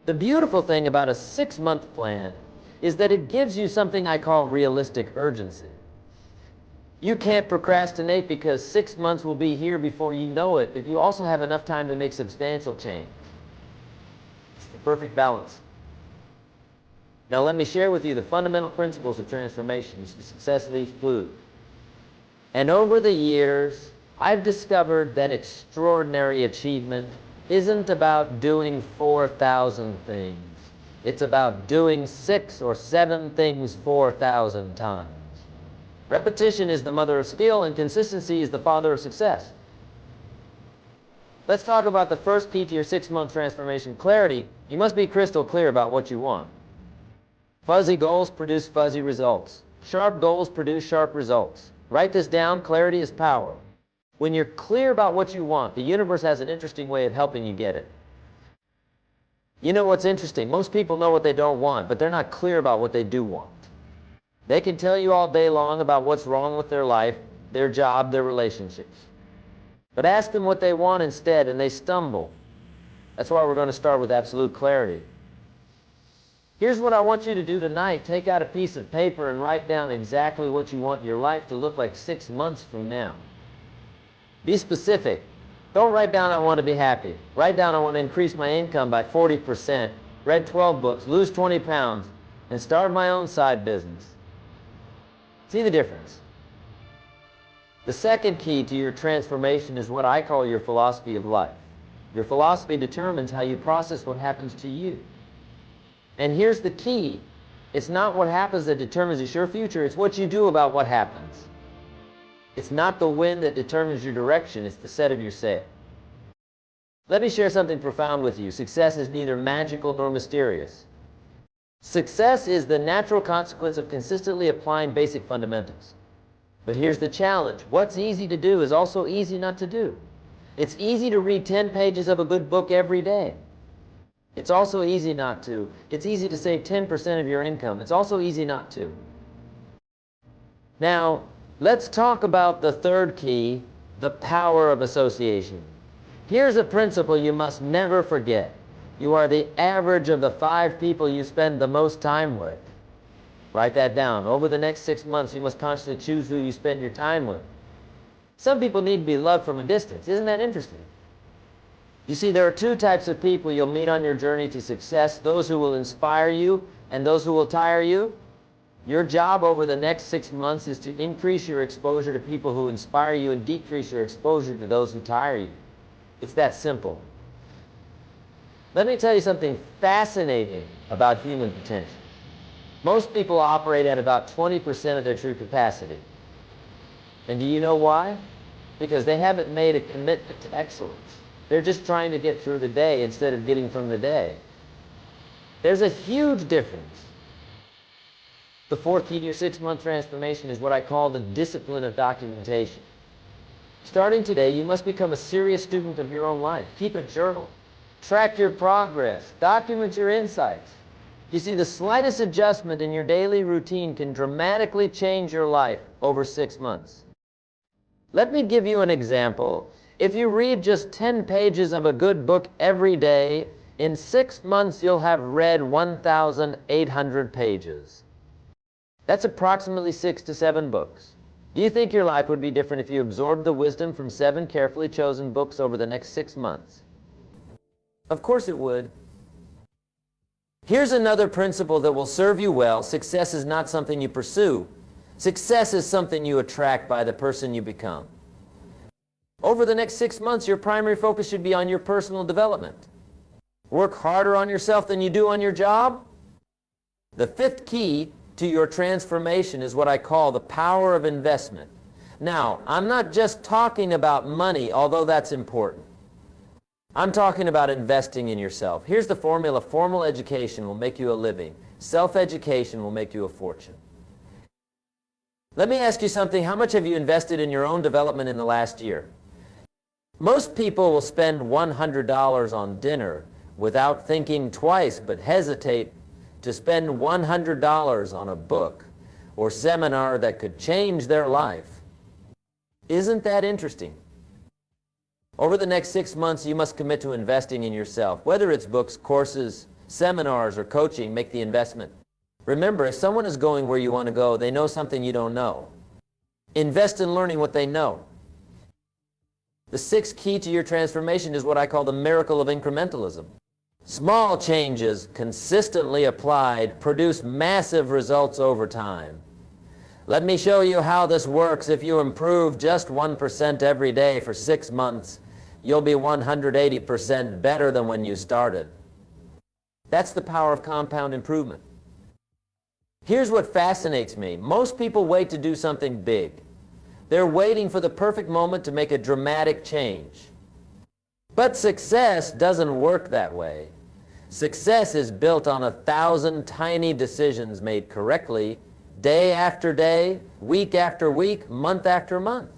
The beautiful thing about a 6-month plan is that it gives you something I call realistic urgency. You can't procrastinate because 6 months will be here before you know it, but you also have enough time to make substantial change. It's the perfect balance. Now let me share with you the fundamental principles of transformation to success of each clue. And over the years, I've discovered that extraordinary achievement isn't about doing 4,000 things. It's about doing 6 or 7 things 4,000 times. Repetition is the mother of skill, and consistency is the father of success. Let's talk about the first key to your 6-month transformation: clarity. You must be crystal clear about what you want. Fuzzy goals produce fuzzy results. Sharp goals produce sharp results. Write this down: clarity is power. When you're clear about what you want, the universe has an interesting way of helping you get it. You know what's interesting? Most people know what they don't want, but they're not clear about what they do want. They can tell you all day long about what's wrong with their life, their job, their relationships. But ask them what they want instead, and they stumble. That's why we're going to start with absolute clarity. Here's what I want you to do tonight. Take out a piece of paper and write down exactly what you want your life to look like 6 months from now. Be specific. Don't write down, I want to be happy. Write down, I want to increase my income by 40%, read 12 books, lose 20 pounds, and start my own side business. See the difference? The second key to your transformation is what I call your philosophy of life. Your philosophy determines how you process what happens to you. And here's the key. It's not what happens that determines your future, it's what you do about what happens. It's not the wind that determines your direction, it's the set of your sail. Let me share something profound with you. Success is neither magical nor mysterious. Success is the natural consequence of consistently applying basic fundamentals. But here's the challenge. What's easy to do is also easy not to do. It's easy to read 10 pages of a good book every day. It's also easy not to. It's easy to save 10% of your income. It's also easy not to. Now, let's talk about the third key, the power of association. Here's a principle you must never forget. You are the average of the 5 people you spend the most time with. Write that down. Over the next 6 months, you must consciously choose who you spend your time with. Some people need to be loved from a distance. Isn't that interesting? You see, there are 2 types of people you'll meet on your journey to success: those who will inspire you and those who will tire you. Your job over the next 6 months is to increase your exposure to people who inspire you and decrease your exposure to those who tire you. It's that simple. Let me tell you something fascinating about human potential. Most people operate at about 20% of their true capacity. And do you know why? Because they haven't made a commitment to excellence. They're just trying to get through the day instead of getting from the day. There's a huge difference. The fourth key to your 6-month transformation is what I call the discipline of documentation. Starting today, you must become a serious student of your own life. Keep a journal. Track your progress. Document your insights. You see, the slightest adjustment in your daily routine can dramatically change your life over 6 months. Let me give you an example. If you read just 10 pages of a good book every day, in 6 months you'll have read 1,800 pages. That's approximately 6 to 7 books. Do you think your life would be different if you absorbed the wisdom from 7 carefully chosen books over the next 6 months? Of course it would. Here's another principle that will serve you well. Success is not something you pursue. Success is something you attract by the person you become. Over the next 6 months, your primary focus should be on your personal development. Work harder on yourself than you do on your job. The 5th key to your transformation is what I call the power of investment. Now, I'm not just talking about money, although that's important. I'm talking about investing in yourself. Here's the formula. Formal education will make you a living. Self-education will make you a fortune. Let me ask you something. How much have you invested in your own development in the last year? Most people will spend $100 on dinner without thinking twice, but hesitate to spend $100 on a book or seminar that could change their life. Isn't that interesting? Over the next 6 months, you must commit to investing in yourself, whether it's books, courses, seminars, or coaching, make the investment. Remember, if someone is going where you want to go, they know something you don't know. Invest in learning what they know. The sixth key to your transformation is what I call the miracle of incrementalism. Small changes consistently applied produce massive results over time. Let me show you how this works. If you improve just 1% every day for 6 months, you'll be 180% better than when you started. That's the power of compound improvement. Here's what fascinates me. Most people wait to do something big. They're waiting for the perfect moment to make a dramatic change. But success doesn't work that way. Success is built on 1,000 tiny decisions made correctly, day after day, week after week, month after month.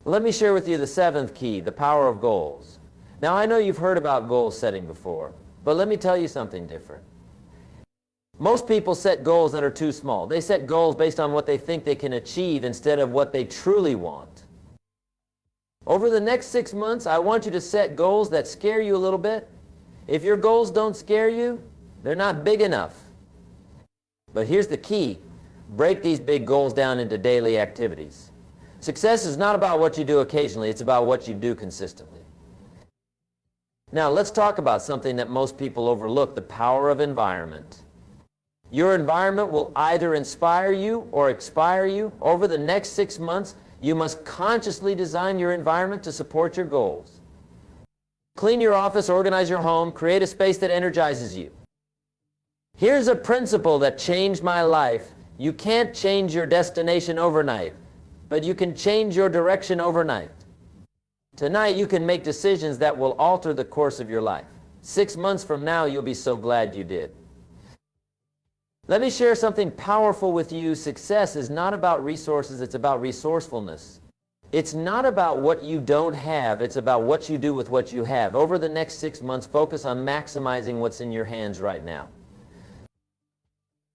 Let me share with you the seventh key, the power of goals. Now, I know you've heard about goal setting before, but let me tell you something different. Most people set goals that are too small. They set goals based on what they think they can achieve instead of what they truly want. Over the next 6 months, I want you to set goals that scare you a little bit. If your goals don't scare you, they're not big enough. But here's the key. Break these big goals down into daily activities. Success is not about what you do occasionally, it's about what you do consistently. Now, let's talk about something that most people overlook, the power of environment. Your environment will either inspire you or expire you. Over the next 6 months, you must consciously design your environment to support your goals. Clean your office, organize your home, create a space that energizes you. Here's a principle that changed my life. You can't change your destination overnight, but you can change your direction overnight. Tonight, you can make decisions that will alter the course of your life. 6 months from now, you'll be so glad you did. Let me share something powerful with you. Success is not about resources, it's about resourcefulness. It's not about what you don't have, it's about what you do with what you have. Over the next 6 months, focus on maximizing what's in your hands right now.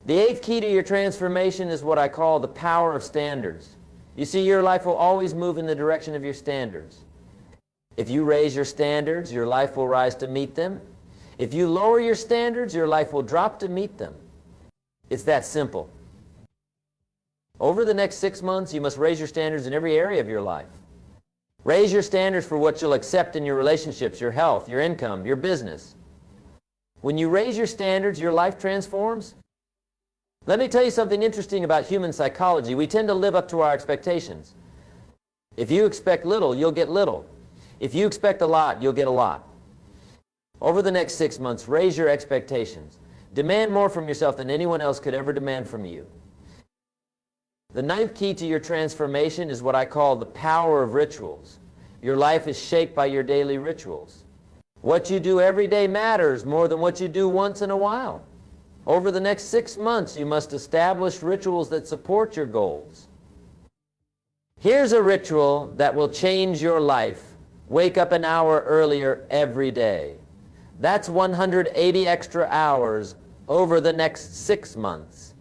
The eighth key to your transformation is what I call the power of standards. You see, your life will always move in the direction of your standards. If you raise your standards, your life will rise to meet them. If you lower your standards, your life will drop to meet them. It's that simple. Over the next 6 months, you must raise your standards in every area of your life. Raise your standards for what you'll accept in your relationships, your health, your income, your business. When you raise your standards, your life transforms. Let me tell you something interesting about human psychology. We tend to live up to our expectations. If you expect little, you'll get little. If you expect a lot, you'll get a lot. Over the next 6 months, raise your expectations. Demand more from yourself than anyone else could ever demand from you. The ninth key to your transformation is what I call the power of rituals. Your life is shaped by your daily rituals. What you do every day matters more than what you do once in a while. Over the next 6 months, you must establish rituals that support your goals. Here's a ritual that will change your life. Wake up an hour earlier every day. That's 180 extra hours over the next 6 months.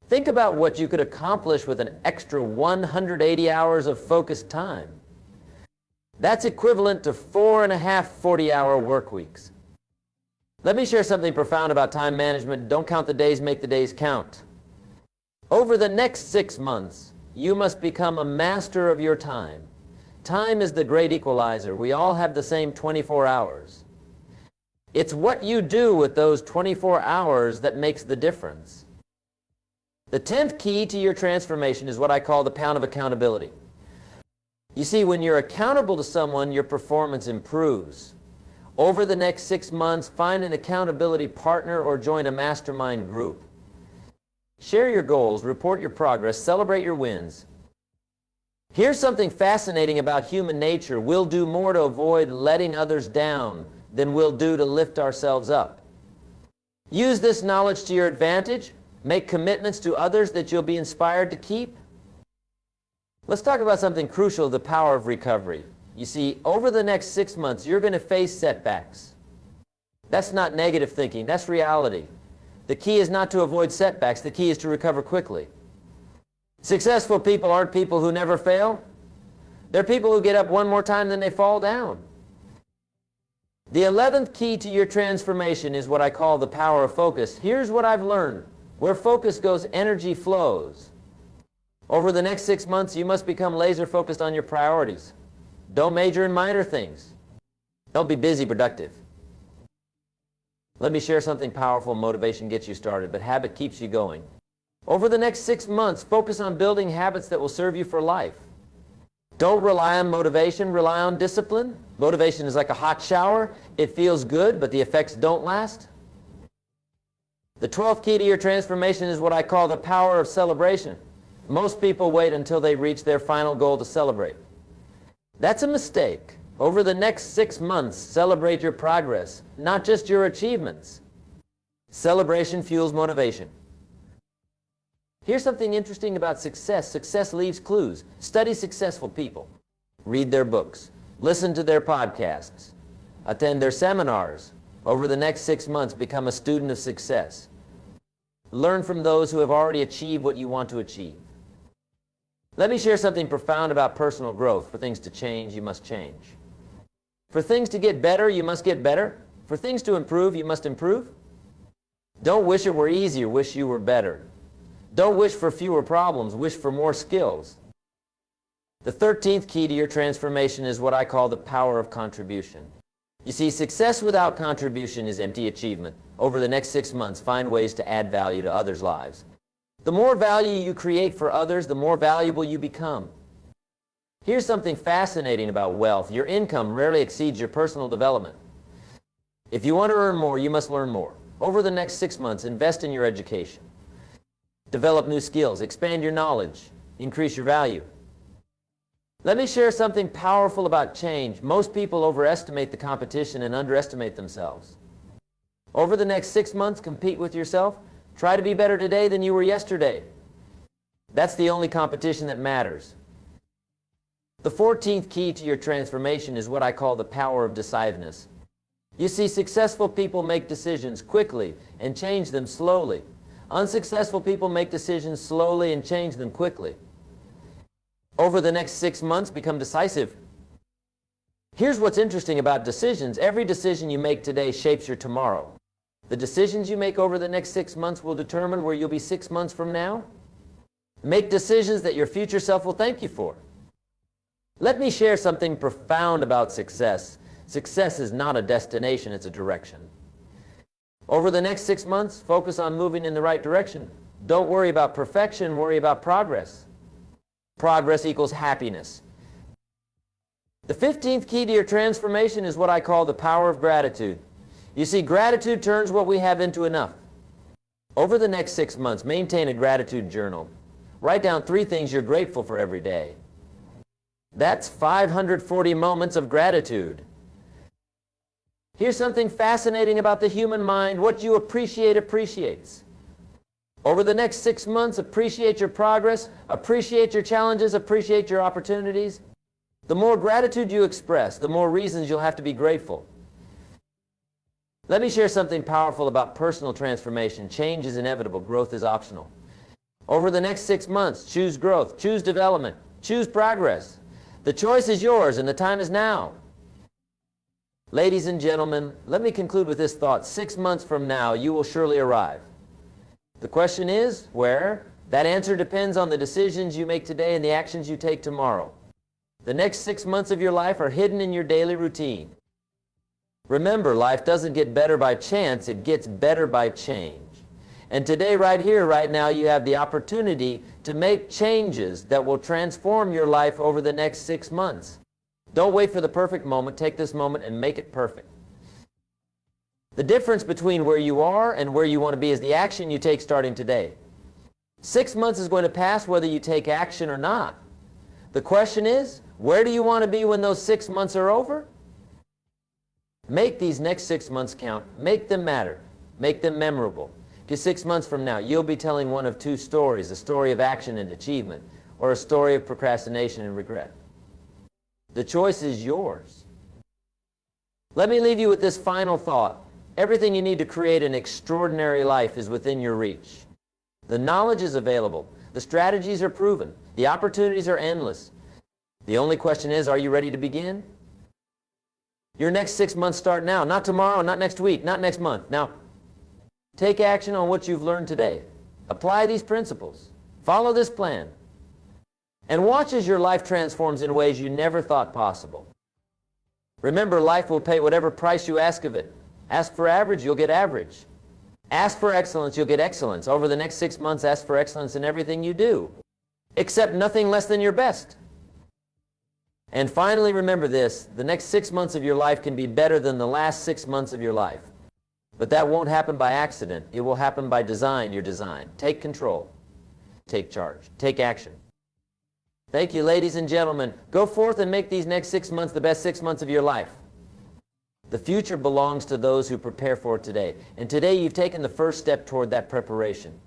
Think about what you could accomplish with an extra 180 hours of focused time. That's equivalent to 4.5 40-hour work weeks. Let me share something profound about time management. Don't count the days, make the days count. Over the next 6 months, you must become a master of your time. Time is the great equalizer. We all have the same 24 hours. It's what you do with those 24 hours that makes the difference. The 10th key to your transformation is what I call the pound of accountability. You see, when you're accountable to someone, your performance improves. Over the next 6 months, find an accountability partner or join a mastermind group. Share your goals, report your progress, celebrate your wins. Here's something fascinating about human nature. We'll do more to avoid letting others down than we'll do to lift ourselves up. Use this knowledge to your advantage. Make commitments to others that you'll be inspired to keep. Let's talk about something crucial, the power of recovery. You see, over the next 6 months, you're going to face setbacks. That's not negative thinking, that's reality. The key is not to avoid setbacks, the key is to recover quickly. Successful people aren't people who never fail. They're people who get up one more time than they fall down. The 11th key to your transformation is what I call the power of focus. Here's what I've learned. Where focus goes, energy flows. Over the next 6 months, you must become laser focused on your priorities. Don't major in minor things. Don't be busy, productive. Let me share something powerful. Motivation gets you started, but habit keeps you going. Over the next 6 months, focus on building habits that will serve you for life. Don't rely on motivation, rely on discipline. Motivation is like a hot shower. It feels good, but the effects don't last. The 12th key to your transformation is what I call the power of celebration. Most people wait until they reach their final goal to celebrate. That's a mistake. Over the next 6 months, celebrate your progress, not just your achievements. Celebration fuels motivation. Here's something interesting about success. Success leaves clues. Study successful people. Read their books. Listen to their podcasts. Attend their seminars. Over the next 6 months, become a student of success. Learn from those who have already achieved what you want to achieve. Let me share something profound about personal growth. For things to change, you must change. For things to get better, you must get better. For things to improve, you must improve. Don't wish it were easier, wish you were better. Don't wish for fewer problems, wish for more skills. The 13th key to your transformation is what I call the power of contribution. You see, success without contribution is empty achievement. Over the next 6 months, find ways to add value to others' lives. The more value you create for others, the more valuable you become. Here's something fascinating about wealth. Your income rarely exceeds your personal development. If you want to earn more, you must learn more. Over the next 6 months, invest in your education. Develop new skills, expand your knowledge, increase your value. Let me share something powerful about change. Most people overestimate the competition and underestimate themselves. Over the next 6 months, compete with yourself. Try to be better today than you were yesterday. That's the only competition that matters. The 14th key to your transformation is what I call the power of decisiveness. You see, successful people make decisions quickly and change them slowly. Unsuccessful people make decisions slowly and change them quickly. Over the next 6 months, become decisive. Here's what's interesting about decisions. Every decision you make today shapes your tomorrow. The decisions you make over the next 6 months will determine where you'll be 6 months from now. Make decisions that your future self will thank you for. Let me share something profound about success. Success is not a destination, it's a direction. Over the next 6 months, focus on moving in the right direction. Don't worry about perfection, worry about progress. Progress equals happiness. The 15th key to your transformation is what I call the power of gratitude. You see, gratitude turns what we have into enough. Over the next 6 months, maintain a gratitude journal. Write down 3 things you're grateful for every day. That's 540 moments of gratitude. Here's something fascinating about the human mind. What you appreciate appreciates. Over the next 6 months, appreciate your progress, appreciate your challenges, appreciate your opportunities. The more gratitude you express, the more reasons you'll have to be grateful. Let me share something powerful about personal transformation. Change is inevitable. Growth is optional. Over the next 6 months, choose growth, choose development, choose progress. The choice is yours, and the time is now. Ladies and gentlemen, let me conclude with this thought. 6 months from now, you will surely arrive. The question is, where? That answer depends on the decisions you make today and the actions you take tomorrow. The next 6 months of your life are hidden in your daily routine. Remember, life doesn't get better by chance, it gets better by change. And today, right here, right now, you have the opportunity to make changes that will transform your life over the next 6 months. Don't wait for the perfect moment. Take this moment and make it perfect. The difference between where you are and where you want to be is the action you take starting today. 6 months is going to pass whether you take action or not. The question is, where do you want to be when those 6 months are over? Make these next 6 months count. Make them matter. Make them memorable. Because 6 months from now, you'll be telling one of 2 stories, a story of action and achievement, or a story of procrastination and regret. The choice is yours. Let me leave you with this final thought. Everything you need to create an extraordinary life is within your reach. The knowledge is available. The strategies are proven. The opportunities are endless. The only question is, are you ready to begin? Your next 6 months start now, not tomorrow, not next week, not next month. Now, take action on what you've learned today. Apply these principles. Follow this plan. And watch as your life transforms in ways you never thought possible. Remember, life will pay whatever price you ask of it. Ask for average, you'll get average. Ask for excellence, you'll get excellence. Over the next 6 months, ask for excellence in everything you do. Accept nothing less than your best. And finally, remember this, the next 6 months of your life can be better than the last 6 months of your life. But that won't happen by accident. It will happen by design, your design. Take control. Take charge. Take action. Thank you, ladies and gentlemen. Go forth and make these next 6 months the best 6 months of your life. The future belongs to those who prepare for it today. And today you've taken the first step toward that preparation.